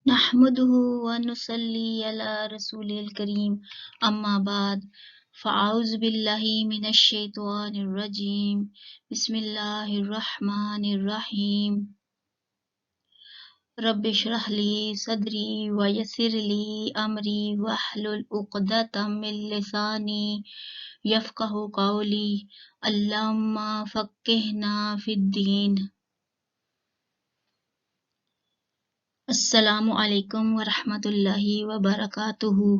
नहमदुहु व नुसल्ली अला रसूलिल करीम अम्मा बाद फ़अऊज़ु बिल्लाहि मिनश शैतानिर रजीम बिस्मिल्लाहिर रहमानिर रहीम रब्बि इश्रह ली सदरी व यस्सिर ली अमरी वहलुल उक़दतम मिन लिसानी यफ़क़हू क़ौली अल्लाहुम्मा फ़क़्क़िहना फ़िद्दीन। अस्सलामु अलैकुम व रहमतुल्लाहि व बरकातुहू।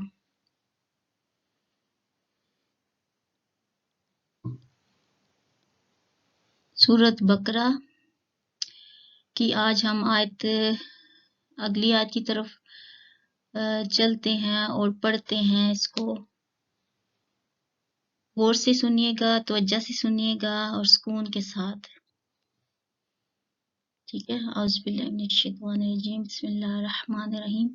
सूरत बकरा की आज हम अगली आयत की तरफ चलते हैं और पढ़ते हैं। इसको गौर से सुनिएगा, तवज्जो से सुनिएगा और सुकून के साथ। ठीक है। औज़ु बिल्लाहि मिनश शैतानिर रजीम बिस्मिल्लाहिर रहमानिर रहीम।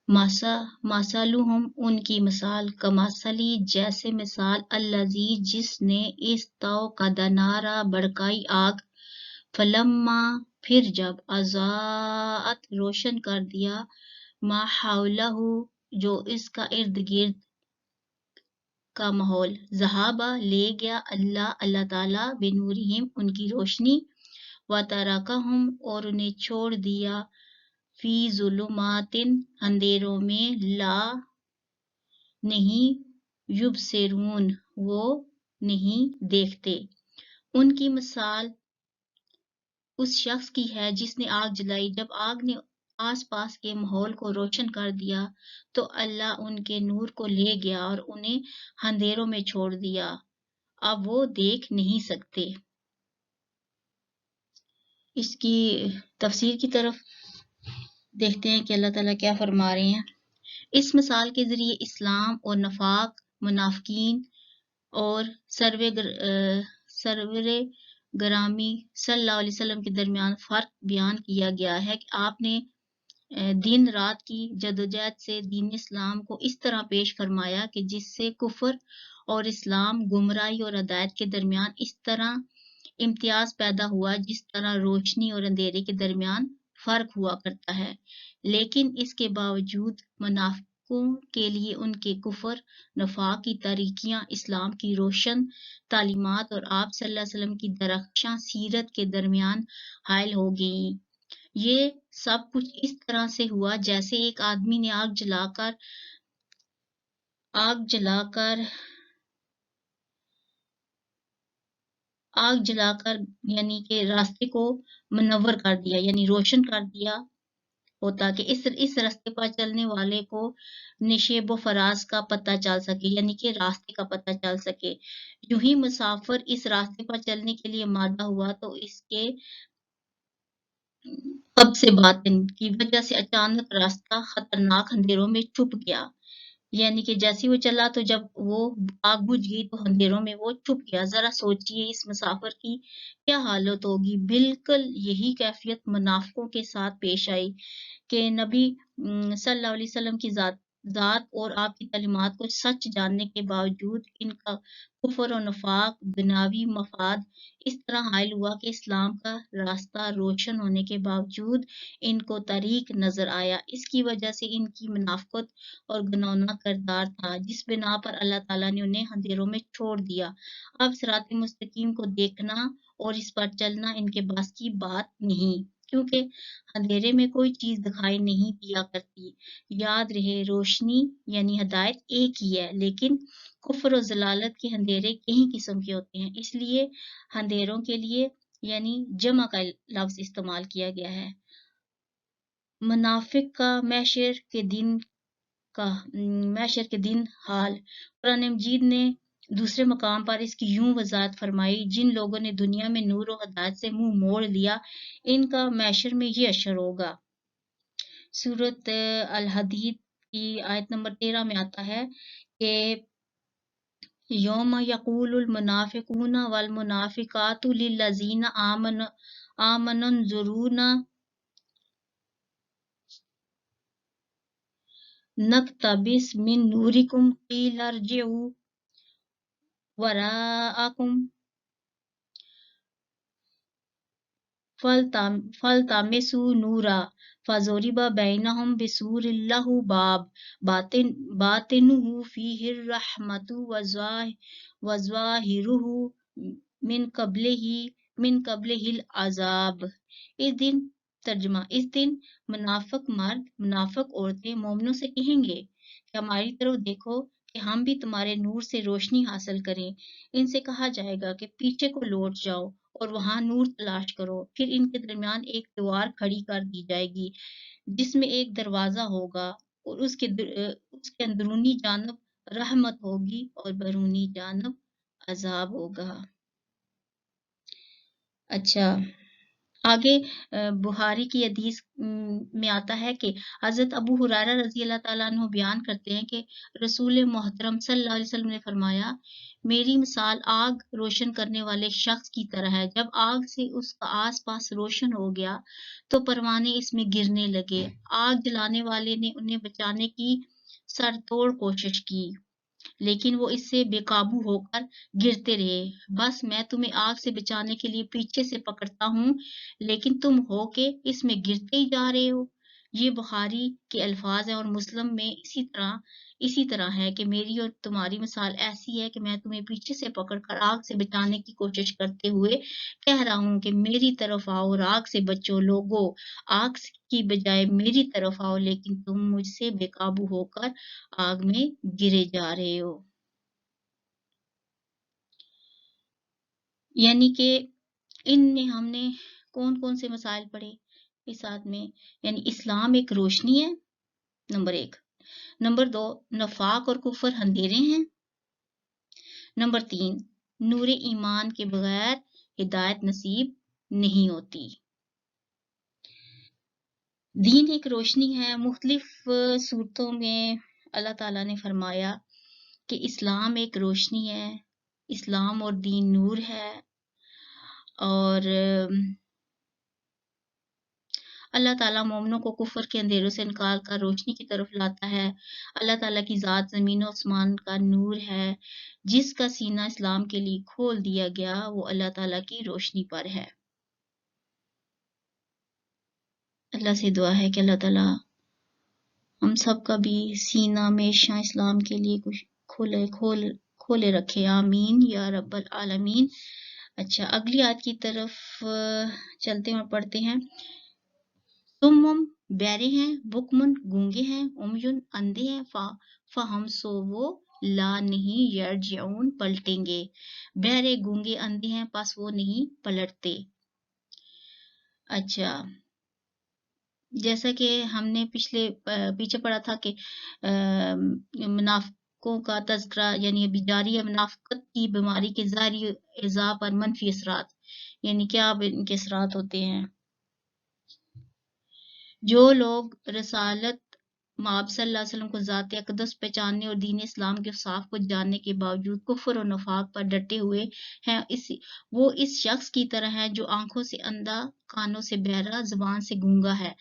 मासालुहुम उनकी मिसाल कमासली जैसे मिसाल अल्लज़ी जिसने इस तौ का दनारा भड़काई आग फलम्मा फिर जब अज़ाअत रोशन कर दिया मा हौलहू जो इसका इर्द गिर्द का माहौल ज़हाबा ले गया अल्लाह ताला बिनूरिहिम उनकी रोशनी व तराकहुम और उन्हें छोड़ दिया फी ज़ुलुमातिन अंधेरों में ला नहीं युबसिरून वो नहीं देखते। उनकी मिसाल उस शख्स की है जिसने आग जलाई। जब आग ने आसपास के माहौल को रोशन कर दिया तो अल्लाह उनके नूर को ले गया और उन्हें अंधेरों में छोड़ दिया। अब वो देख नहीं सकते। इसकी तफसीर की तरफ देखते हैं कि अल्लाह ताला क्या फरमा रहे हैं। इस मिसाल के जरिए इस्लाम और नफाक मुनाफिकीन और सरवरे गरामी सल्लल्लाहु अलैहि वसल्लम के दरमियान फर्क बयान किया गया है कि आपने दिन रात की जदोजहद से दीन इस्लाम को इस तरह पेश फरमाया कि जिससे कुफर और इस्लाम गुमराही और हदायत के दरमियान इस तरह इम्तियाज पैदा हुआ जिस तरह रोशनी और अंधेरे के दरमियान फर्क हुआ करता है। लेकिन इसके बावजूद मुनाफिकों के लिए उनके कुफर नफाक की तारीकियां इस्लाम की रोशन तालीमात और आप सल्लल्लाहु अलैहि वसल्लम की दरख्शां सीरत के दरमियान हायल हो गई। ये सब कुछ इस तरह से हुआ जैसे एक आदमी ने आग जलाकर यानी कि रास्ते को मुनव्वर कर दिया यानी रोशन कर दिया होता कि इस रास्ते पर चलने वाले को निशेबो फराज का पता चल सके यानी कि रास्ते का पता चल सके। यूं ही मुसाफिर इस रास्ते पर चलने के लिए मादा हुआ तो इसके कब से बातिन की वजह से अचानक रास्ता खतरनाक अंधेरों में छुप गया। यानी कि जैसे वो चला तो जब वो आग बुझ गई तो अंधेरों में वो छुप गया। जरा सोचिए इस मुसाफिर की क्या हालत होगी। बिल्कुल यही कैफियत मुनाफिकों के साथ पेश आई कि नबी सल्लल्लाहु अलैहि वसल्लम की ज़ात और आपकी तालीमात को सच जानने के बावजूद इनका कुफर और नफाक दुनियावी मफाद इस तरह हायल हुआ कि इस्लाम का रास्ता रोशन होने के बावजूद इनको तरीक नजर आया। इसकी वजह से इनकी मुनाफिकत और घिनौना किरदार था जिस बिना पर अल्लाह ताला ने उन्हें अंधेरों में छोड़ दिया। अब सिरात मुस्तकीम को देखना और इस पर चलना इनके बस की बात नहीं क्योंकि अंधेरे में कोई चीज दिखाई नहीं दिया करती। याद रहे रोशनी यानी हदायत एक ही है लेकिन कुफ्र और जलालत के अंधेरे कई किस्म के होते हैं। इसलिए अंधेरों के लिए यानी जमा का लफ्ज इस्तेमाल किया गया है। मुनाफिक का महशर के दिन हाल कुरान मजीद ने दूसरे मकाम पर इसकी यूं वजाहत फरमाई जिन लोगों ने दुनिया में नूर और हदायत से मुंह मोड़ लिया इनका महशर में ये अशर होगा। सूरत अल हदीद की आयत नंबर 13 में आता है कि यौम यक़ूलुल मुनाफिकूना वल मुनाफिकातु लिल्लज़ीना आमनुन्ज़ुरूना नक्तबिस मिन नूरिकुम क़ील इरजिऊ वराअकुम फलतामिसू नूरा फज़ोरिबा बैनहुम बिसूरिन लहू बाब बातिनुहु फीहिर रहमतु वज़ाहिरुहु मिन क़ब्लिहिल अज़ाब। इस दिन तर्जुमा, इस दिन मुनाफिक मर्द मुनाफिक औरतें मोमिनों से कहेंगे कि हमारी तरफ देखो कि हम भी तुम्हारे नूर से रोशनी हासिल करें। इनसे कहा जाएगा कि पीछे को लौट जाओ और वहां नूर तलाश करो। फिर इनके दरमियान एक दीवार खड़ी कर दी जाएगी जिसमें एक दरवाजा होगा और उसके अंदरूनी जानब रहमत होगी और बैरूनी जानब अजाब होगा। अच्छा, आगे बुहारी की हदीस में आता है कि हजरत अबू हुरैरा रजी अल्लाह ताला अन्हु बयान करते हैं कि रसूल मोहतरम सल्लल्लाहु अलैहि वसल्लम ने फरमाया, मेरी मिसाल आग रोशन करने वाले शख्स की तरह है। जब आग से उसका आसपास रोशन हो गया तो परवाने इसमें गिरने लगे। आग जलाने वाले ने उन्हें बचाने की सरतोड़ कोशिश की लेकिन वो इससे बेकाबू होकर गिरते रहे। बस मैं तुम्हें आग से बचाने के लिए पीछे से पकड़ता हूँ लेकिन तुम हो के इसमें गिरते ही जा रहे हो। ये बुखारी के अल्फाज हैं और मुस्लिम में इसी तरह है कि मेरी और तुम्हारी मिसाल ऐसी है कि मैं तुम्हें पीछे से पकड़कर आग से बचाने की कोशिश करते हुए कह रहा हूँ कि मेरी तरफ आओ और आग से बचो। लोगो, आग की बजाय मेरी तरफ आओ लेकिन तुम मुझसे बेकाबू होकर आग में गिरे जा रहे हो। यानी कि इनमें हमने कौन कौन से मसाइल पढ़े इस साथ में। यानी इस्लाम एक रोशनी है, नंबर 1। नंबर 2, नफाक और कुफर अंधेरे हैं। नंबर 3, नूर ईमान के बगैर हिदायत नसीब नहीं होती। दीन एक रोशनी है। मुख्तलिफ सूरतों में अल्लाह ताला ने फरमाया कि इस्लाम एक रोशनी है, इस्लाम और दीन नूर है और अल्लाह ताला मोमिनों को कुफर के अंधेरों से निकाल कर रोशनी की तरफ लाता है। अल्लाह ताला की ज़ात ज़मीन और आसमान का नूर है। जिसका सीना इस्लाम के लिए खोल दिया गया वो अल्लाह ताला की रोशनी पर है। अल्लाह से दुआ है कि अल्लाह ताला हम सब का भी सीना हमेशा इस्लाम के लिए कुछ खोले रखे। आमीन या रब्बल आलमीन। अच्छा, अगली आयत की तरफ चलते हैं और पढ़ते हैं। सुम्मुम बहरे हैं, बुकमुन गूंगे हैं, उमयुन अंधे हैं, फहम सो वो ला नहीं यर्जिऊन पलटेंगे। बहरे गूंगे अंधे हैं पास वो नहीं पलटते। अच्छा, जैसा कि हमने पीछे पढ़ा था कि मुनाफिकों का तज़किरा यानी अभी जारी है। मुनाफिकत की बीमारी के ज़ाहिरी इज़ा पर मनफी असरात, यानी क्या इनके असरात होते हैं। जो लोग रसालत माब सल्लल्लाहु अलैहि वसल्लम को ज़ात अक़दस पहचानने और दीन इस्लाम के साफ को जानने के बावजूद कुफ्र और नफाक पर डटे हुए हैं, वो इस शख्स की तरह है जो आंखों से अंधा, कानों से बहरा, जुबान से गूंगा है।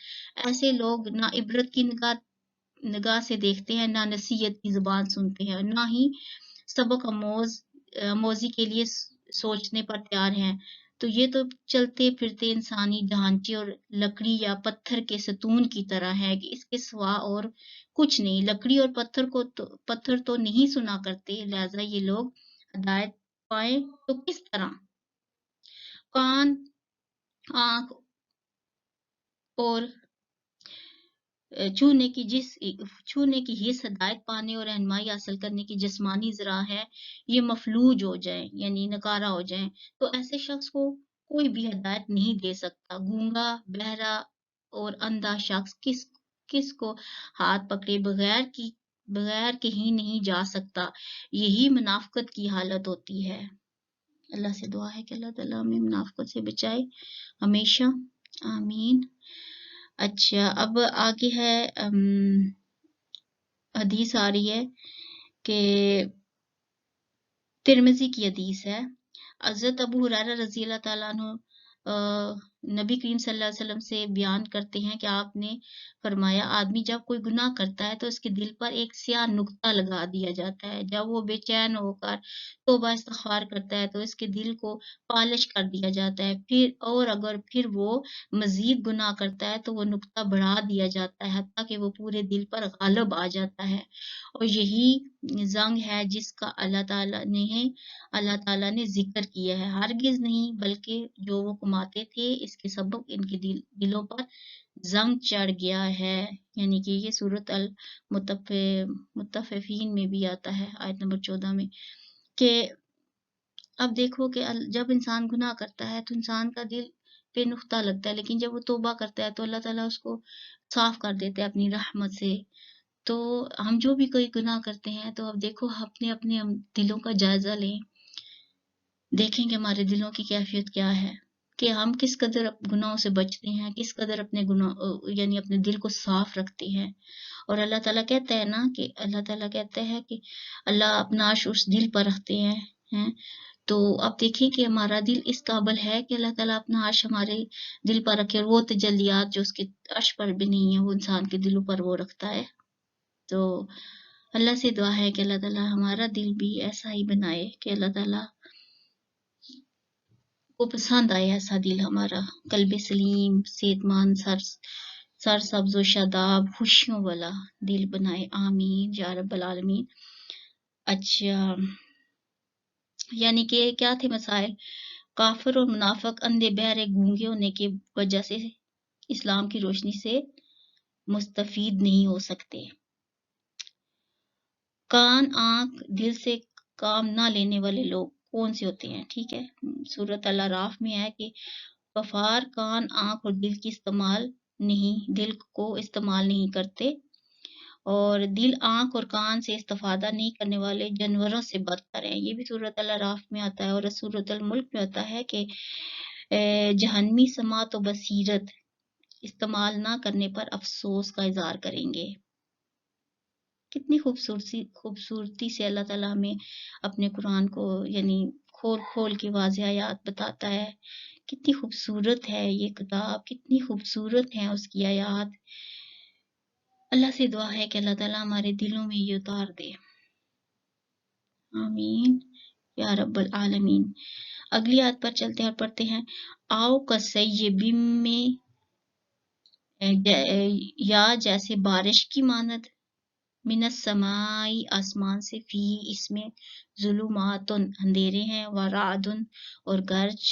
ऐसे लोग ना इबरत की निगाह से देखते हैं, ना नसीहत की जुबान सुनते हैं, ना ही सबक आमोजी के लिए सोचने पर तैयार हैं। तो ये तो चलते फिरते इंसानी ढांचे और लकड़ी या पत्थर के सतून की तरह है कि इसके सिवा और कुछ नहीं। लकड़ी और पत्थर तो नहीं सुना करते, लिहाजा ये लोग हदायत पाए तो किस तरह। कान, आंख और छूने की हिस्स हदायत पाने और रहनुमाई हासिल करने की जिस्मानी जरा है, ये मफलूज हो जाए यानी नकारा हो जाए तो ऐसे शख्स को कोई भी हदायत नहीं दे सकता। गूंगा, बहरा और अंधा शख्स किस को हाथ पकड़े बगैर के ही नहीं जा सकता। यही मुनाफिकत की हालत होती है। अल्लाह से दुआ है कि अल्लाह ताला हमें मुनाफिकत से बचाए हमेशा, आमीन। अच्छा, अब आगे है हदीस आ रही है कि तिरमिजी की हदीस है। हज़रत अबू हुरैरा रज़ी अल्लाह ताला अन्हु नबी करीम सल्लल्लाहु अलैहि वसल्लम से बयान करते हैं कि आपने फरमाया, आदमी जब कोई गुनाह करता है तो उसके दिल पर एक स्याह नुक्ता लगा दिया जाता है। जब वो बेचैन होकर तौबा इस्तिग़फ़ार करता है तो इसके दिल को पॉलिश कर दिया जाता है। अगर फिर वो मज़ीद गुनाह करता है तो वो नुक्ता बढ़ा दिया जाता है, हत्ता कि वो पूरे दिल पर ग़ालिब आ जाता है। और यही ज़ंग है जिसका अल्लाह ताला ने ज़िक्र किया है। हरगिज़ नहीं, बल्कि जो वो कमाते थे इसके सबब इनके दिलों पर ज़ंग चढ़ गया है। यानी कि ये सूरत अल मुत्तफ़िफ़ीन में भी आता है, आयत नंबर 14 में, कि अब देखो कि जब इंसान गुनाह करता है तो इंसान का दिल पे नुक्ता लगता है, लेकिन जब वो तौबा करता है तो अल्लाह ताला उसको साफ़ कर देता है अपनी रहमत से। तो हम जो भी कोई गुनाह करते हैं तो अब देखो अपने हम दिलों का जायज़ा लें, देखें कि हमारे दिलों की कैफ़ियत क्या है, कि हम किस कदर गुनाहों से बचते हैं, किस कदर अपने यानी अपने दिल को साफ़ रखते हैं। और अल्लाह ताला कहता है ना कि अल्लाह ताला कहता है कि अल्लाह अपना अर्श उस दिल पर रखते हैं। तो अब देखिए कि हमारा दिल इस काबिल है कि अल्लाह ताला अपना अर्श हमारे दिल पर रखे, और वो तजल्लियात जो उसके अर्श पर भी नहीं है, वो इंसान के दिलों पर वो रखता है। तो अल्लाह से दुआ है कि अल्लाह ताला हमारा दिल भी ऐसा ही बनाए कि अल्लाह ताला को पसंद आए ऐसा दिल हमारा, कल्ब सलीम, सेहतमंद, सरसब्ज़ व शादाब, खुशियों वाला दिल बनाए। आमीन या रब्बल आलमीन। अच्छा, यानी कि क्या थे मसाइल? काफ़िर और मुनाफ़िक अंधे, बहरे, गूंगे होने की वजह से इस्लाम की रोशनी से मुस्तफ़ीद नहीं हो सकते। कान, आँख, दिल से काम ना लेने वाले लोग कौन से होते हैं? ठीक है, सूरत अल अराफ में है कि कफ़ार कान, आँख और दिल को इस्तेमाल नहीं करते, और दिल, आँख और कान से इस्तिफ़ादा नहीं करने वाले जानवरों से बदतर हैं। ये भी सूरत अल अराफ में आता है, और सूरत अल मुल्क में आता है कि जहन्नमी समात व बसीरत इस्तेमाल ना करने पर अफ़सोस का इज़हार करेंगे। कितनी खूबसूरती से अल्लाह ताला हमें अपने कुरान को यानी खोल के वाज़ेह आयात बताता है। कितनी खूबसूरत है ये किताब, कितनी खूबसूरत है उसकी आयात। अल्लाह से दुआ है कि अल्लाह ताला हमारे दिलों में ये उतार दे। आमीन या रब्बल आलमीन। अगली आयत पर चलते हैं और पढ़ते हैं। आओ कसय्यिबिम में या जैसे बारिश की मानद, मिनस समाई आसमान से, फी इसमें ज़ुलुमातुन अंधेरे हैं, व राअदुन और गरज,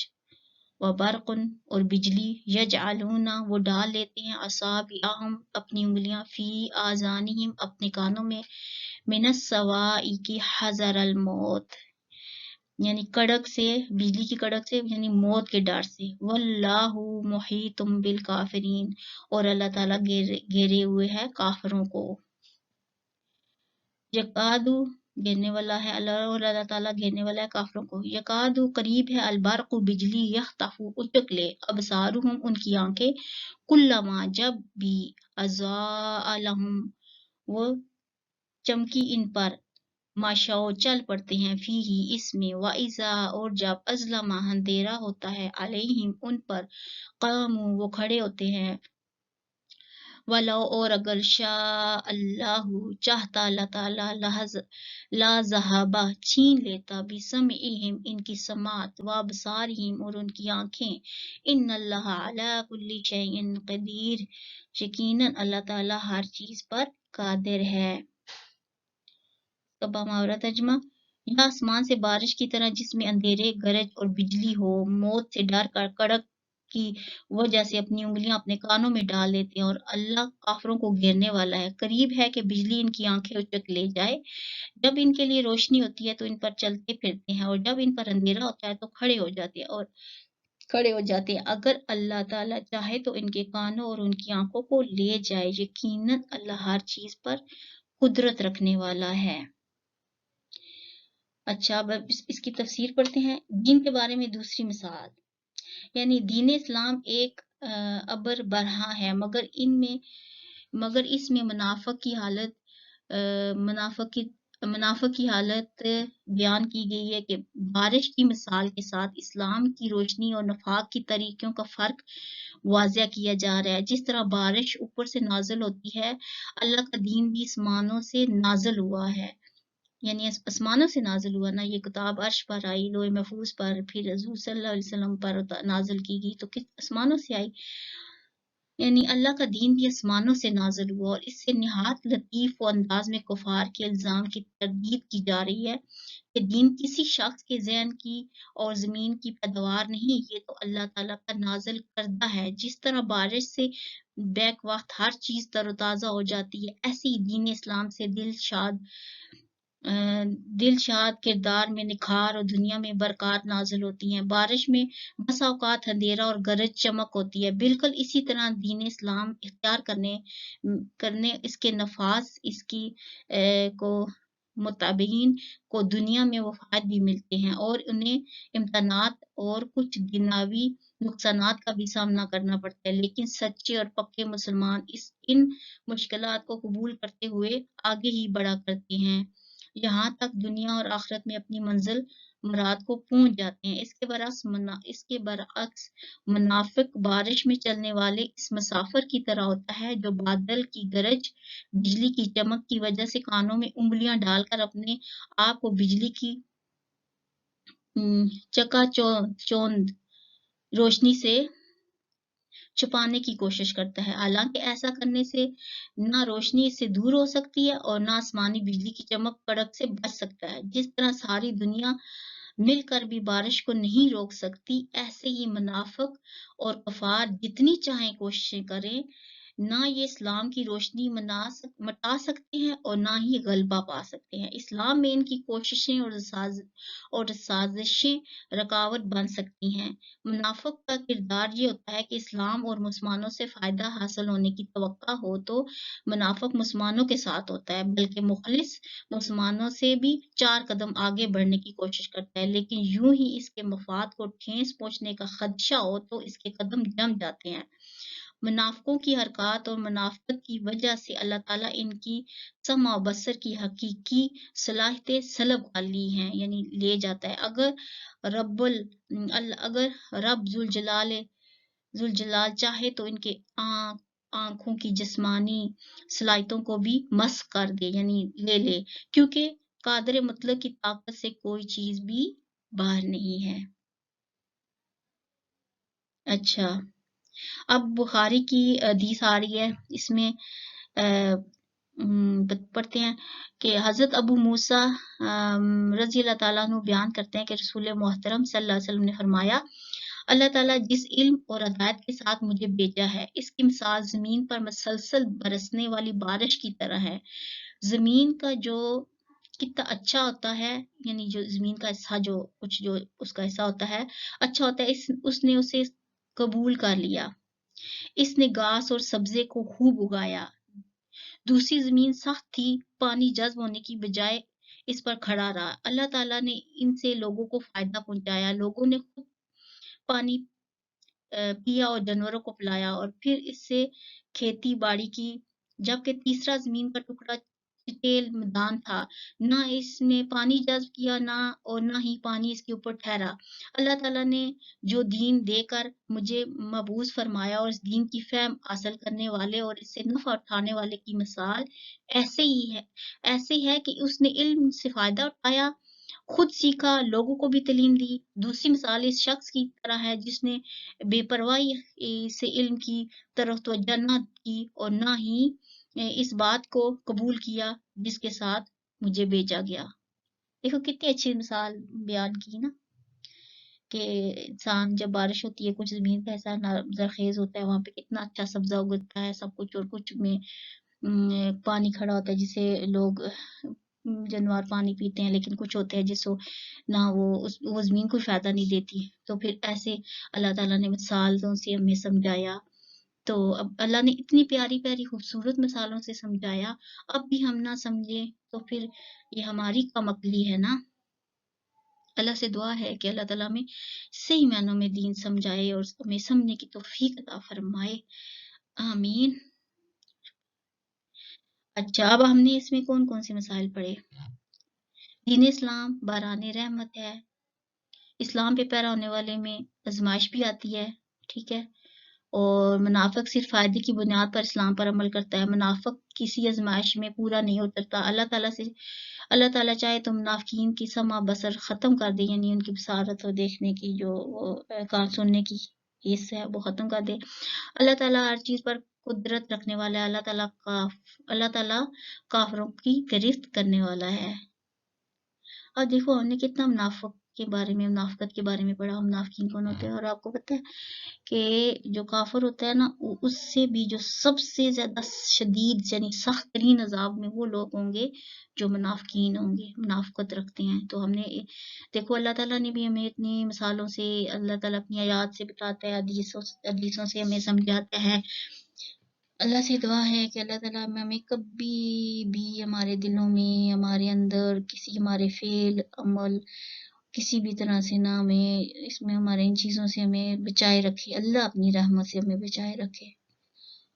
व बरकुन और बिजली, यजअलूना वो डाल लेते हैं, असाबिअहुम अपनी उंगलियां, फी आज़ानिहिम अपने कानों में, मिनस सवाई की हज़रल मौत यानी कड़क से, बिजली की कड़क से यानी मौत के डर से, वल्लाहु मुहीतुम बिल काफिरीन और अल्लाह ताला घेरे हुए है काफिरों को। यकादू घेरने वाला है अल्लाह, और अल्लाह ताला घेरने वाला है काफिरों को। यकादू करीब है, अलबरकु बिजली, यख्तफु उचक ले, अबसारुहुम उनकी आंखें, कुल्लमा जब भी, अज़ाअ लहुम वो चमकी इन पर, माशाओ चल पड़ते हैं, फी ही इसमें, वाइजा और जब, अजलमा अंधेरा होता है, अलैहिम उन पर, कामू वो खड़े होते हैं, वलो और अगर शाह अल्लाहु चाहता अल्लाह ताला, ला ज़हाबा छीन लेता, बिसमइहिम इनकी समात, व अबसारिहिम और उनकी आंखें, इन्नल्लाह अला कुल्ली शैइन कदीर यकीनन अल्लाह ताला हर चीज पर कादिर है। मुहावरा तर्जुमा, या आसमान से बारिश की तरह जिसमें अंधेरे, गरज और बिजली हो, मौत से डर कर कड़क की वजह से अपनी उंगलियां अपने कानों में डाल लेते हैं, और अल्लाह काफिरों को घेरने वाला है। करीब है कि बिजली इनकी आंखें उचक ले जाए, जब इनके लिए रोशनी होती है तो इन पर चलते फिरते हैं, और जब इन पर अंधेरा होता है तो खड़े हो जाते हैं। अगर अल्लाह ताला चाहे तो इनके कानों और उनकी आंखों को ले जाए, यकीनन अल्लाह हर चीज पर कुदरत रखने वाला है। अच्छा, अब इसकी तफसीर पढ़ते हैं। दीन के बारे में दूसरी मिसाल, यानी दीन इस्लाम एक अबर बरहा है, मगर इसमें मुनाफिक की मुनाफ़िक की हालत बयान की गई है कि बारिश की मिसाल के साथ इस्लाम की रोशनी और नफाक की तरीक़ों का फ़र्क वाज़िया किया जा रहा है। जिस तरह बारिश ऊपर से नाज़िल होती है, अल्लाह का दीन भी आसमानों से नाज़िल हुआ है। यानी आसमानों से नाज़िल हुआ ना, ये किताब अर्श पर आई, लोहे महफूज़ पर, फिर रसूल सल्लल्लाहु अलैहि वसल्लम पर नाज़िल की गई, तो किस आसमानों से आई। यानी अल्लाह का दीन भी आसमानों से नाज़िल हुआ और इससे निहायत लतीफ़ व अंदाज़ में कुफ़ार के इल्ज़ाम की तरदीद की जा रही है कि दीन किसी शख्स के ज़हन की और ज़मीन की पैदावार नहीं, ये तो अल्लाह ताला का नाज़िल करदा है। जिस तरह बारिश से बैक वक़्त हर चीज़ तरोताज़ा हो जाती है, ऐसे ही दीन इस्लाम से दिलशाद किरदार में निखार और दुनिया में बरक़ात नाज़िल होती हैं। बारिश में बसा औक़ात अंधेरा और गरज चमक होती है। बिल्कुल इसी तरह दीन इस्लाम इख्तियार करने इसके नफ़ाज़ इसकी को मुत्ताबिईन को दुनिया में वफ़ायद भी मिलते हैं और उन्हें इम्तहानात और कुछ दुनियावी नुकसानात का भी सामना करना पड़ता है। लेकिन सच्चे और पक्के मुसलमान इन मुश्किलात को कबूल करते हुए आगे ही बढ़ा करते हैं। यहाँ तक दुनिया और आखिरत में अपनी मंजिल मुराद को पहुँच जाते हैं। इसके बरअक्स मुनाफ़िक बारिश में चलने वाले इस मुसाफिर की तरह होता है जो बादल की गरज, बिजली की चमक की वजह से कानों में उँगलियाँ डालकर अपने आप को बिजली की चकाचौंध रोशनी से छुपाने की कोशिश करता है। हालाँकि ऐसा करने से ना रोशनी इससे दूर हो सकती है और ना आसमानी बिजली की चमक कड़क से बच सकता है। जिस तरह सारी दुनिया मिलकर भी बारिश को नहीं रोक सकती, ऐसे ही मुनाफ़िक और कुफ़ार जितनी चाहें कोशिशें करें, ना ये इस्लाम की रोशनी मिटा सकते हैं और ना ही गलबा पा सकते हैं। इस्लाम में इनकी कोशिशें और साज़िशें रुकावट बन सकती हैं। मुनाफ़िक का किरदार ये होता है कि इस्लाम और मुसलमानों से फ़ायदा हासिल होने की तवक्का हो तो मुनाफ़िक मुसलमानों के साथ होता है, बल्कि मुख़लिस मुसलमानों से भी 4 कदम आगे बढ़ने की कोशिश करता है। लेकिन यूँ ही इसके मफ़ाद को ठेस पहुँचने का ख़दशा हो तो इसके कदम जम जाते हैं। मुनाफ़िकों की हरकत और मुनाफ़िक़त की वजह से अल्लाह ताला इनकी समअ व बसर की हकीकी सलाहियतें सल्ब कर ली हैं, यानी ले जाता है। अगर रब ज़ुल जलाल चाहे तो इनके आँखों की जिस्मानी सलाहियतों को भी मस्ख़ कर दे, यानी ले ले, क्योंकि कादिर मुतलक़ की ताकत से कोई चीज़ भी बाहर नहीं है। अच्छा, अब बुखारी की हदीस आ रही है, इसमें पढ़ते हैं कि हज़रत अबू मूसा रज़ी अल्लाह ताला अन्हु बयान करते हैं कि रसूल मोहतरम सल्लल्लाहु अलैहि वसल्लम ने फरमाया, अल्लाह ताला जिस इल्म और हिदायत के साथ मुझे भेजा है, इसकी मिसाल ज़मीन पर मुसलसल बरसने वाली बारिश की तरह है। ज़मीन का जो कितना अच्छा होता है, यानी जो ज़मीन का हिस्सा जो उसका हिस्सा होता है, अच्छा होता है, उसने उसे कबूल कर लिया। इसने घास और सब्ज़े को खूब उगाया। दूसरी ज़मीन सख्त थी, पानी जज़्ब होने की बजाय इस पर खड़ा रहा। अल्लाह ताला ने इनसे लोगों को फ़ायदा पहुँचाया। लोगों ने खूब पानी पिया और जानवरों को पिलाया और फिर इससे खेती-बाड़ी की। जबकि तीसरा ज़मीन का टुकड़ा टिटेल मैदान था, ना इसने पानी जज़्ब किया ना ही पानी इसके ऊपर ठहरा। अल्लाह ताला ने जो दीन देकर मुझे मबूस फरमाया और इस दीन की फ़हम हासिल करने वाले और इससे नफ़ा उठाने वाले की मिसाल ऐसे है कि उसने इल्म से फ़ायदा उठाया, खुद सीखा, लोगों को भी तालीम दी। दूसरी मिसाल इस शख्स की तरह है जिसने बेपरवाही से इल्म की तरफ तवज्जो न की और ना ही इस बात को कबूल किया जिसके साथ मुझे भेजा गया। देखो कितनी अच्छी मिसाल बयान की ना कि इंसान जब बारिश होती है, कुछ ज़मीन का ऐसा ज़रख़ेज़ होता है, वहाँ पे कितना अच्छा सब्ज़ा उगता है, सब कुछ, और कुछ में पानी खड़ा होता है जिसे लोग जानवर पानी पीते हैं, लेकिन कुछ होते हैं जिसको ना वो ज़मीन को फ़ायदा नहीं देती। तो फिर ऐसे अल्लाह ताला ने मिसालों से हमें समझाया। तो अब अल्लाह ने इतनी प्यारी-प्यारी खूबसूरत मिसालों से समझाया, अब भी हम ना समझें तो फिर ये हमारी कमअक्ली है ना। अल्लाह से दुआ है कि अल्लाह ताला हमें सही मायनों में दीन समझाए और हमें समझने की तौफ़ीक अता फ़रमाए। आमीन। अच्छा, अब हमने इसमें कौन-कौन से मसाइल पढ़े? दीन इस्लाम बारान रहमत है। इस्लाम पे पैरा होने वाले में आजमाइश भी आती है, ठीक है। और मुनाफिक सिर्फ फायदे की बुनियाद पर इस्लाम पर अमल करता है। मुनाफिक किसी आजमाइश में पूरा नहीं उतरता। अल्लाह ताला चाहे तो मुनाफिकीन की समा बसर खत्म कर दे, यानी उनकी बसारत और देखने की जो कान सुनने की हिस्सा है वो खत्म कर दे। अल्लाह ताला हर चीज पर कुदरत रखने वाला है। अल्लाह ताला काफिरों की गिरफ्त करने वाला है। और देखो हमने कितना मुनाफिक के बारे में, मुनाफिकत के बारे में पढ़ा, मुनाफिकीन कौन होते हैं। और आपको पता है कि जो काफिर होता है ना, उससे भी जो सबसे ज्यादा शदीद यानी सख्त तरीन अजाब में वो लोग होंगे जो मुनाफिकीन होंगे, मुनाफिकत रखते हैं। तो हमने देखो अल्लाह ताला ने भी हमें इतनी मिसालों से, अल्लाह ताला अपनी आयात से बताता है, हदीसों से हमें समझाता है। अल्लाह से दुआ है कि अल्लाह ताला हमें कभी भी हमारे दिलों में, हमारे अंदर किसी हमारे फेल अमल किसी भी तरह से ना हमें इसमें हमारे इन चीजों से हमें बचाए रखे। अल्लाह अपनी रहमत से हमें बचाए रखे,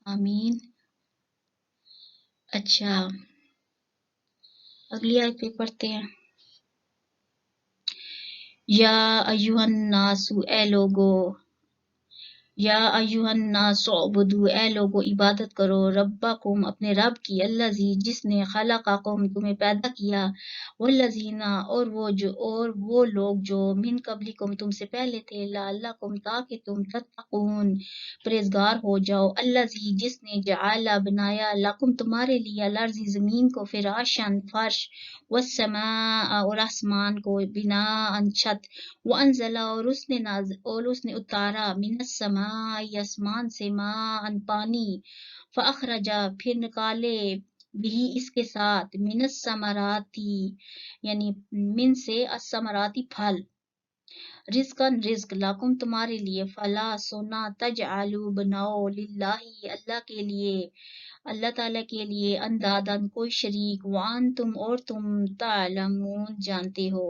आमीन। अच्छा, अगली आयत पे पढ़ते हैं। या अय्युहन नासु, ए लोगो, या अय्युहन नासु उबुदू, ए लोगो इबादत करो, रब्बाकुम, अपने रब की, अल्लज़ी, जिसने खलक़कुम, तुम्हें पैदा किया, वल्लज़ीना, और वो लोग जो मिन क़ब्लिकुम, तुमसे पहले थे, लअल्लकुम, ताकि तुम तत्तक़ून, परहेज़गार हो जाओ, अल्लज़ी, जिसने जअला, बनाया, लकुम, तुम्हारे लिए, अल-अर्ज़, ज़मीन को, फ़िराशन, फर्श, वस्समाअ, और आसमान को, बिनाअन, छत, वअंज़ला, और उसने उतारा, मिनस्समाई, आसमान से, माअन, पानी, फ़अख़रजा, फिर निकाले, बिही, इसके साथ, मिनस्समराती, यानी मिन से, अस्समराती, फल, रिज़्क़न, रिज़्क़, लकुम, तुम्हारे लिए, फला, सोना, तजअलू, बनाओ, लिल्लाहि, अल्लाह के लिए, अल्लाह ताला के लिए, अंदादन, कोई शरीक, वांतुम, और तुम, तालमून, जानते हो।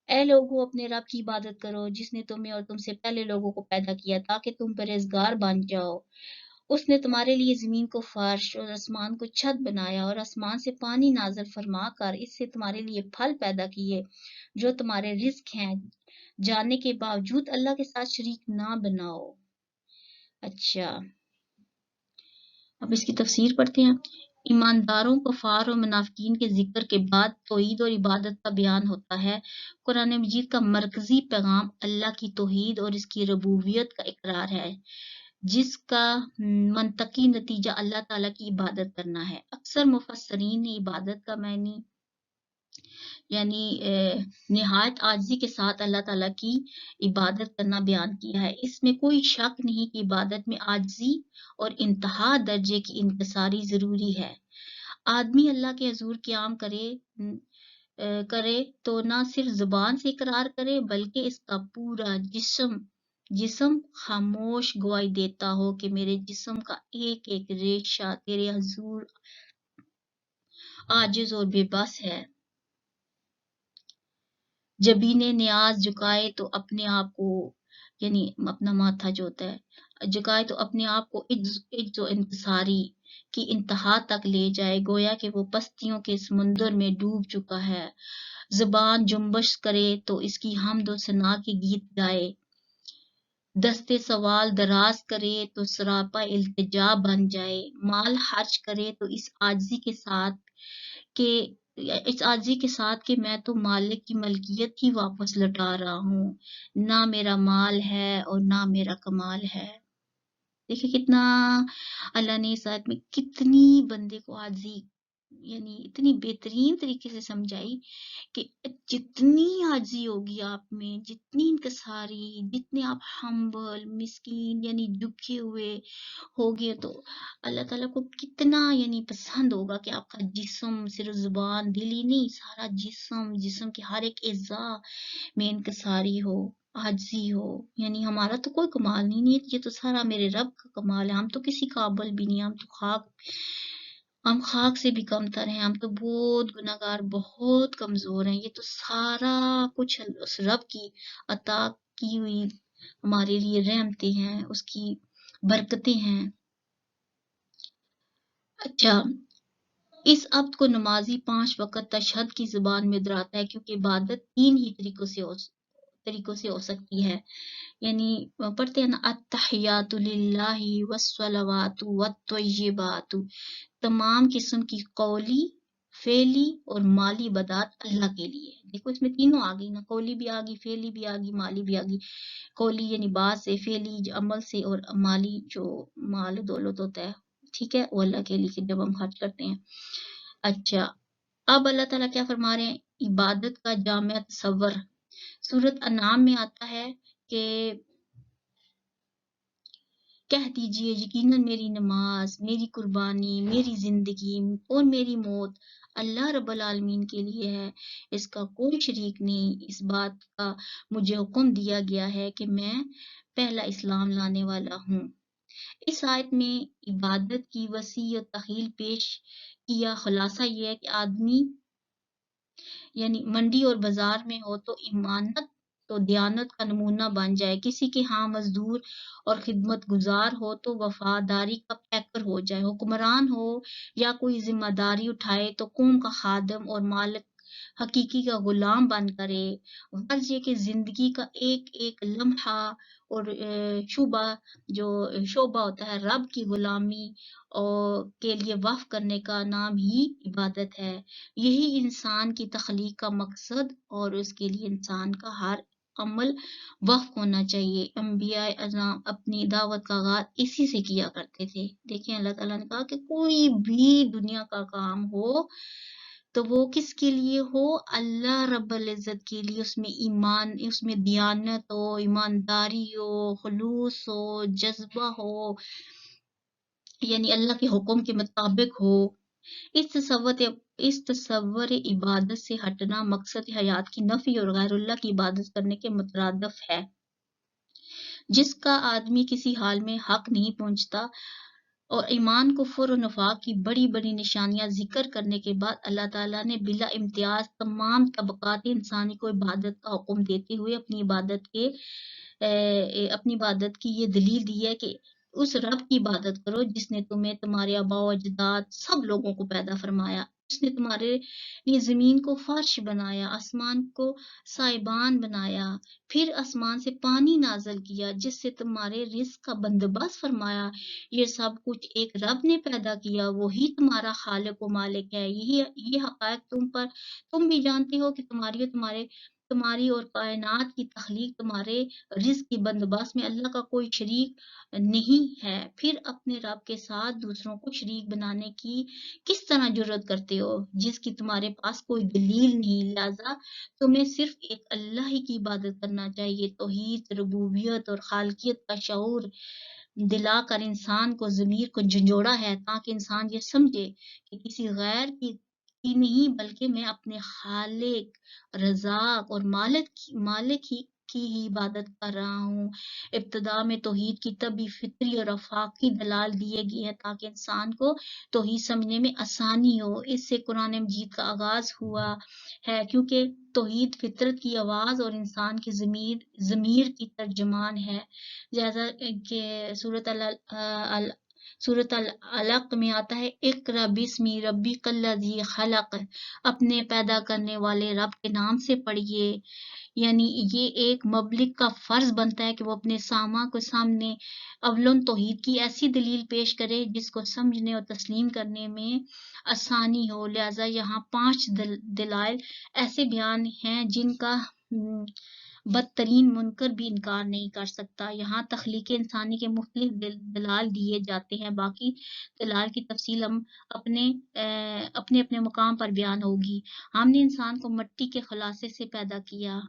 ऐ लोगों, अपने रब की इबादत करो जिसने तुम्हें और तुमसे पहले लोगों को पैदा किया ताकि तुम परहेजगार बन जाओ। उसने तुम्हारे लिए जमीन को फर्श और आसमान को छत बनाया और आसमान से पानी नाज़िल फरमा कर इससे तुम्हारे लिए फल पैदा किए जो तुम्हारे रिस्क हैं। जानने के बावजूद अल्लाह के साथ शरीक ना बनाओ। अच्छा, अब इसकी तफसीर पढ़ते हैं। ईमानदारों, कुफार और मुनाफिकीन के जिक्र के बाद तौहीद और इबादत का बयान होता है। कुरान मजीद का मरकजी पैगाम अल्लाह की तौहीद और इसकी रबूबियत का इकरार है, जिसका मंतकी नतीजा अल्लाह ताला की इबादत करना है। अक्सर मुफस्सरीन ने इबादत का मानी यानी निहायत आजिज़ी के साथ अल्लाह ताला की इबादत करना बयान किया है। इसमें कोई शक नहीं कि इबादत में आजिज़ी और इंतहा दर्जे की इनकिसारी ज़रूरी है। आदमी अल्लाह के हज़ूर क़याम करे तो ना सिर्फ ज़ुबान से इकरार करे बल्कि इसका पूरा जिस्म खामोश गवाही देता हो कि मेरे जिस्म का एक-एक रेशा तेरे हज़ूर आजिज़ और बेबस है। जबीने न्याज झुकाए तो अपने आप को यानी अपना माथा जो होता है झुकाए तो अपने आप को इज्ज और इंतसारी की इंतहा तक ले जाए, गोया कि वो पस्तियों के समुंदर में डूब चुका है। ज़ुबान जुम्बश करे तो इसकी हम्द और सना के गीत गाए, दस्ते सवाल दराज करे तो सरापा इल्तिजा बन जाए, माल खर्च करे तो के इस आजिज़ी के साथ कि मैं तो मालिक की मलकियत ही वापस लौटा रहा हूँ, ना मेरा माल है और ना मेरा कमाल है। देखिए कितना अल्लाह ने इस आयत में कितनी बंदे को आजिज़ी यानी इतनी बेहतरीन तरीके से समझाई कि जितनी आजिज़ी होगी आप में, जितनी इनकिसारी, जितने आप हम्बल, मिस्कीन यानी झुके हुए होगे तो अल्लाह ताला को कितना यानी पसंद होगा कि आपका जिस्म सिर्फ ज़ुबान, दिल ही नहीं, सारा जिस्म के हर एक एज़ा में इनकिसारी हो, आजिज़ी हो। यानी हमारा तो कोई कमाल नहीं है, ये तो सारा मेरे रब का कमाल है। हम तो किसी काबिल भी नहीं, हम खाक से भी कमतर हैं, हम तो बहुत गुनहगार, बहुत कमज़ोर हैं। ये तो सारा कुछ उस रब की अता की हुई हमारे लिए रहमतें हैं, उसकी बरकतें हैं। अच्छा, इस अब्द को नमाजी 5 वक़्त तशहद की ज़ुबान में दोहराता है क्योंकि इबादत 3 ही तरीकों से हो सकती है। यानी पढ़ते हैं ना, अत्तहियातु लिल्लाहि वस्सलावातु वत्तय्यिबातु, तमाम किस्म की कौली, फेली और माली इबादत अल्लाह के लिए। देखो इसमें तीनों आ गई ना, कौली भी आ गई, फेली भी आ गई, माली भी आ गई। कौली यानी बात से, फेली जो अमल से, और माली जो माल दौलत होता है, ठीक है, वो अल्लाह के लिए जब हम खर्च करते हैं। अच्छा, अब अल्लाह ताला क्या फरमा रहे हैं, इबादत का जामिया तसव्वुर। सूरत अनाम में आता है कि कह दीजिए यकीनन मेरी नमाज, मेरी कुर्बानी, मेरी जिंदगी और मेरी मौत अल्लाह रब्बुल आलमीन के लिए है, इसका कोई शरीक नहीं। इस बात का मुझे हुक्म दिया गया है कि मैं पहला इस्लाम लाने वाला हूँ। इस आयत में इबादत की वसी और तहील पेश किया खुलासा ये है कि आदमी यानी मंडी और बाजार में हो तो ईमानत तो दयानत का नमूना बन जाए, किसी के यहाँ मजदूर और खिदमत गुजार हो तो वफादारी का पैकर हो जाए, हुक्मरान हो या कोई जिम्मेदारी उठाए तो कौम का खादम और मालिक हकीकी का गुलाम बन करे। गर्ज ये कि जिंदगी का एक एक लम्हा और शुबा जो शोबा होता है रब की गुलामी और के लिए वक्फ करने का नाम ही इबादत है। यही इंसान की तख्लीक का मकसद और उसके लिए इंसान का हर अमल वक्फ होना चाहिए। अंबिया अज़ाम अपनी दावत का आगाज इसी से किया करते थे। देखें अल्लाह ताला ने कहा कि कोई भी दुनिया का काम हो तो वो किसके लिए हो, अल्लाह रब्बुल इज़्ज़त के लिए। उसमें ईमान, उसमें दियानत हो, ईमानदारी हो, खुलूस हो, जज्बा हो, यानी अल्लाह के हुक्म के मुताबिक हो। इस तसव्वुर इबादत से हटना मकसद हयात की नफी और गैरुल्लाह की इबादत करने के मुतरादिफ है, जिसका आदमी किसी हाल में हक नहीं पहुंचता। और ईमान, कुफ्र और नफाक की बड़ी बड़ी निशानियां जिक्र करने के बाद अल्लाह ताला ने बिला इम्तियाज तमाम तबकात इंसानी को इबादत का हुक्म देते हुए अपनी इबादत की ये दलील दी है कि उस रब की इबादत करो जिसने तुम्हें तुम्हारे आबा अजदाद सब लोगों को पैदा फरमाया। उसने तुम्हारे लिए जमीन को फर्श बनाया, आसमान को साइबान बनाया, फिर आसमान से पानी नाजल किया जिससे तुम्हारे रिस्क का बंदोबस्त फरमाया। ये सब कुछ एक रब ने पैदा किया, वही तुम्हारा खालिक व मालिक है। ये हकायक तुम भी जानते हो कि तुम्हारी और कायनात की तख्लीक, तुम्हारे रिस्क की बंदोबस्त में अल्लाह का कोई शरीक नहीं है। फिर अपने रब के साथ दूसरों को शरीक बनाने की किस तरह जुर्रत करते हो, जिसकी तुम्हारे पास कोई दलील नहीं। लिहाजा तुम्हें सिर्फ एक अल्लाह ही की इबादत करना चाहिए। तौहीद, रुबूबियत और खालकियत का शऊर दिलाकर इंसान को ज़मीर को झंझोड़ा है ताकि इंसान ये समझे कि किसी गैर की नहीं बल्कि मैं अपने खालिक, रज़ाक और मालिक की ही इबादत कर रहा हूँ। इब्तिदा में तौहीद की तभी फितरी और आफाकी दलाल दिए गए हैं ताकि इंसान को तौहीद समझने में आसानी हो। इससे कुरान मजीद का आगाज हुआ है क्योंकि तौहीद फितरत की आवाज और इंसान की ज़मीर की तर्जुमान है। जैसा कि सूरत अल अलक में आता है, इक़रा बिस्मि रब्बिकल्लज़ी खलक़, अपने पैदा करने वाले रब के नाम से पढ़िए। यानी ये एक मबलिग का फर्ज बनता है कि वो अपने सामा को सामने अवलन तौहीद की ऐसी दलील पेश करे जिसको समझने और तस्लीम करने में आसानी हो। लिहाजा यहाँ 5 दलाइल ऐसे बयान हैं जिनका बदतरीन मुनकर भी इनकार नहीं कर सकता। यहाँ तख्लीक इंसानी के मुख्तलिफ दलाल दिए जाते हैं, बाकी दलाल की तफसील हम अपने अपने मुकाम पर बयान होगी। हमने इंसान को मिट्टी के खुलासे से पैदा किया,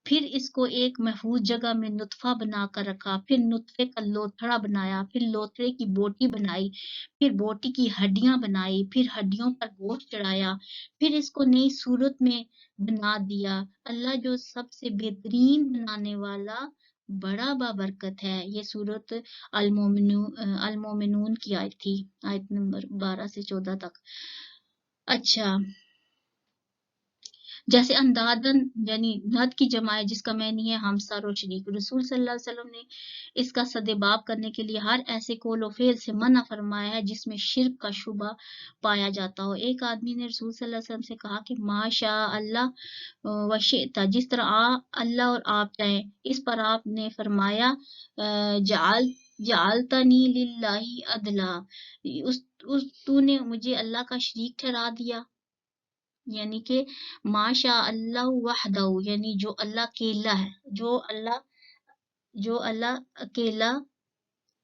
फिर इसको एक महफूज जगह में नुतफा बनाकर रखा, फिर नुतफे का लोथड़ा बनाया, फिर लोथड़े की बोटी बनाई, फिर बोटी की हड्डियां बनाई, फिर हड्डियों पर गोश्त चढ़ाया, फिर इसको नई सूरत में बना दिया। अल्लाह जो सबसे बेहतरीन बनाने वाला बड़ा बाबरकत है। ये सूरत अल-मोमिनून की आयत थी, आयत नंबर 12 से 14 तक। अच्छा, جیسے اندادن یعنی ند کی جمع ہے جس کا معنی ہے ہمسر اور شریک. رسول صلی اللہ علیہ وسلم نے اس کا سدباب کرنے کے لیے ہر ایسے قول و فعل سے منع فرمایا ہے جس میں شرک کا شبہ پایا جاتا ہو. ایک آدمی نے رسول صلی اللہ علیہ وسلم سے کہا کہ ماشاء اللہ وشئتا، جس طرح اللہ اور آپ چاہیں. اس پر آپ نے فرمایا جعلتنی للہ عدلا، تو نے مجھے اللہ کا شریک ٹھہرا دیا. یعنی کہ ماشاء اللہ وحدہ، یعنی جو اللہ اکیلا ہے، جو اللہ اکیلا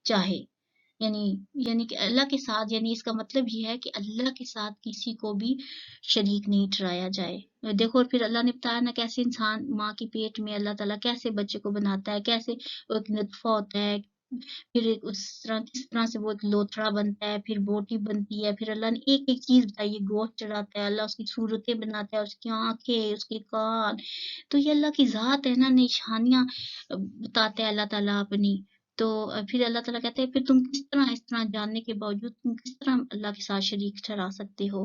چاہے، یعنی کہ اللہ کے ساتھ، یعنی اس کا مطلب یہ ہے کہ اللہ کے ساتھ کسی کو بھی شریک نہیں ٹھہرایا جائے. دیکھو پھر اللہ نے بتایا نا کیسے انسان ماں کی پیٹ میں اللہ تعالیٰ کیسے بچے کو بناتا ہے، کیسے ایک نطفہ ہوتا ہے، پھر کس طرح سے وہ لوتھڑا بنتا ہے، پھر بوٹی بنتی ہے، پھر اللہ نے ایک ایک چیز بتائی ہے. گوشت چڑھاتا ہے اللہ، اس کی صورتیں بناتا ہے، اس کی آنکھیں، اس کے کان. تو یہ اللہ کی ذات ہے نا، نشانیاں بتاتا ہے اللہ تعالیٰ اپنی. تو پھر اللہ تعالیٰ کہتے ہیں پھر تم کس طرح جاننے کے باوجود تم کس طرح اللہ کے ساتھ شریک ٹھہرا سکتے ہو.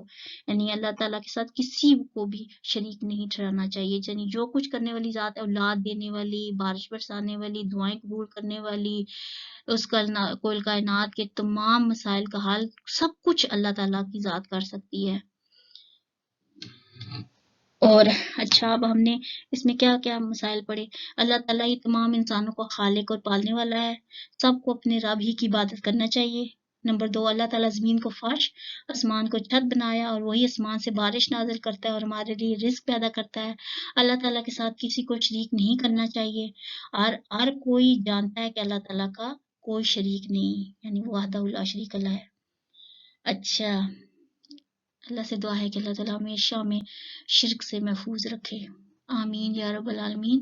یعنی اللہ تعالیٰ کے ساتھ کسی کو بھی شریک نہیں ٹھہرانا چاہیے. یعنی جو کچھ کرنے والی ذات ہے، اولاد دینے والی، بارش برسانے والی، دعائیں قبول کرنے والی، اس کل کائنات کے تمام مسائل کا حل، سب کچھ اللہ تعالیٰ کی ذات کر سکتی ہے. اور اچھا اب ہم نے اس میں کیا کیا مسائل پڑھے. اللہ تعالیٰ ہی تمام انسانوں کو خالق اور پالنے والا ہے. سب کو اپنے رب ہی کی عبادت کرنا چاہیے. نمبر 2، اللہ تعالیٰ زمین کو فرش، آسمان کو چھت بنایا اور وہی آسمان سے بارش نازل کرتا ہے اور ہمارے لیے رزق پیدا کرتا ہے. اللہ تعالیٰ کے ساتھ کسی کو شریک نہیں کرنا چاہیے. اور ہر کوئی جانتا ہے کہ اللہ تعالیٰ کا کوئی شریک نہیں، یعنی وہ وحدہ لا شریک اللہ ہے. اچھا، اللہ سے دعا ہے کہ اللہ تعالیٰ ہمیشہ ہمیں شرک سے محفوظ رکھے. آمین یا رب العالمین.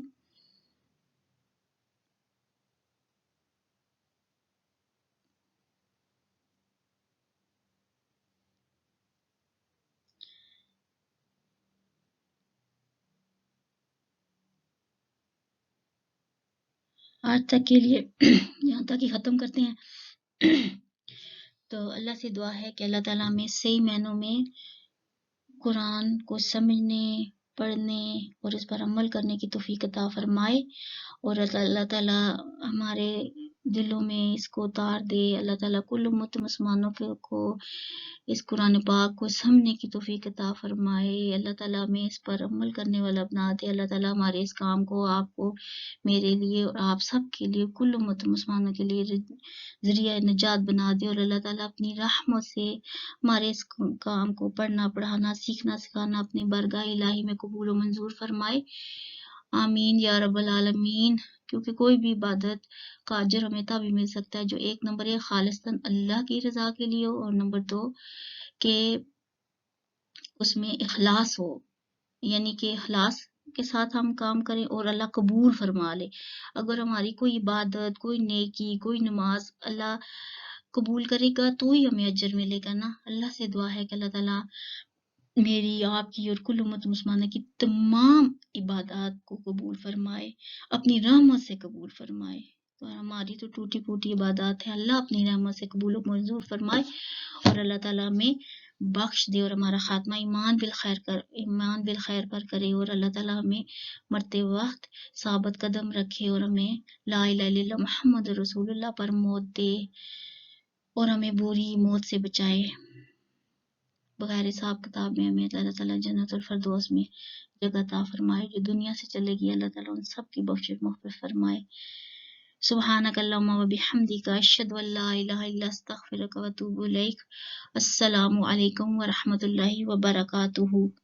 آج تک کے لیے یہاں تک ہی ختم کرتے ہیں. تو اللہ سے دعا ہے کہ اللہ تعالیٰ ہمیں صحیح معنوں میں قرآن کو سمجھنے، پڑھنے اور اس پر عمل کرنے کی توفیق عطا فرمائے. اور اللہ تعالیٰ ہمارے دلوں میں اس کو اتار دے. اللہ تعالیٰ کل امت مسلمانوں کو اس قرآن پاک کو سمجھنے کی توفیق عطا فرمائے. اللہ تعالیٰ ہمیں اس پر عمل کرنے والا بنا دے. اللہ تعالیٰ ہمارے اس کام کو، آپ کو، میرے لیے اور آپ سب کے لیے، کل امت مسلمانوں کے لیے ذریعہ نجات بنا دے. اور اللہ تعالیٰ اپنی رحمت سے ہمارے اس کام کو پڑھنا، پڑھانا، سیکھنا، سکھانا اپنی بارگاہ الہی میں قبول و منظور فرمائے. آمین یا رب العالمین. کیونکہ کوئی بھی عبادت کا اجر ہمیں تبھی مل سکتا ہے جو ایک نمبر 1 خالصتاً اللہ کی رضا کے لیے ہو، اور نمبر 2 کہ اس میں اخلاص ہو. یعنی کہ اخلاص کے ساتھ ہم کام کریں اور اللہ قبول فرما لے. اگر ہماری کوئی عبادت، کوئی نیکی، کوئی نماز اللہ قبول کرے گا تو ہی ہمیں اجر ملے گا نا. اللہ سے دعا ہے کہ اللہ تعالیٰ میری، آپ کی اور کل امت مسلمانہ کی تمام عبادات کو قبول فرمائے، اپنی رحمت سے قبول فرمائے. تو ہماری تو ٹوٹی پھوٹی عبادات ہے، اللہ اپنی رحمت سے قبول و منظور فرمائے. اور اللہ تعالیٰ ہمیں بخش دے اور ہمارا خاتمہ ایمان بالخیر پر کرے. اور اللہ تعالیٰ ہمیں مرتے وقت ثابت قدم رکھے اور ہمیں لا الہ الا اللہ محمد رسول اللہ پر موت دے اور ہمیں بری موت سے بچائے. بغیر حساب کتاب میں ہمیں اللہ تعالیٰ جنت الفردوس میں جگہ عطا فرمائے. جو دنیا سے چلے گی اللہ تعالیٰ ان سب کی بخشش مغفرت فرمائے. سبحانک اللہم و بحمدک، اشہد ان لا الہ الا استغفرک و اتوب الیک. السلام علیکم ورحمۃ اللہ وبرکاتہ.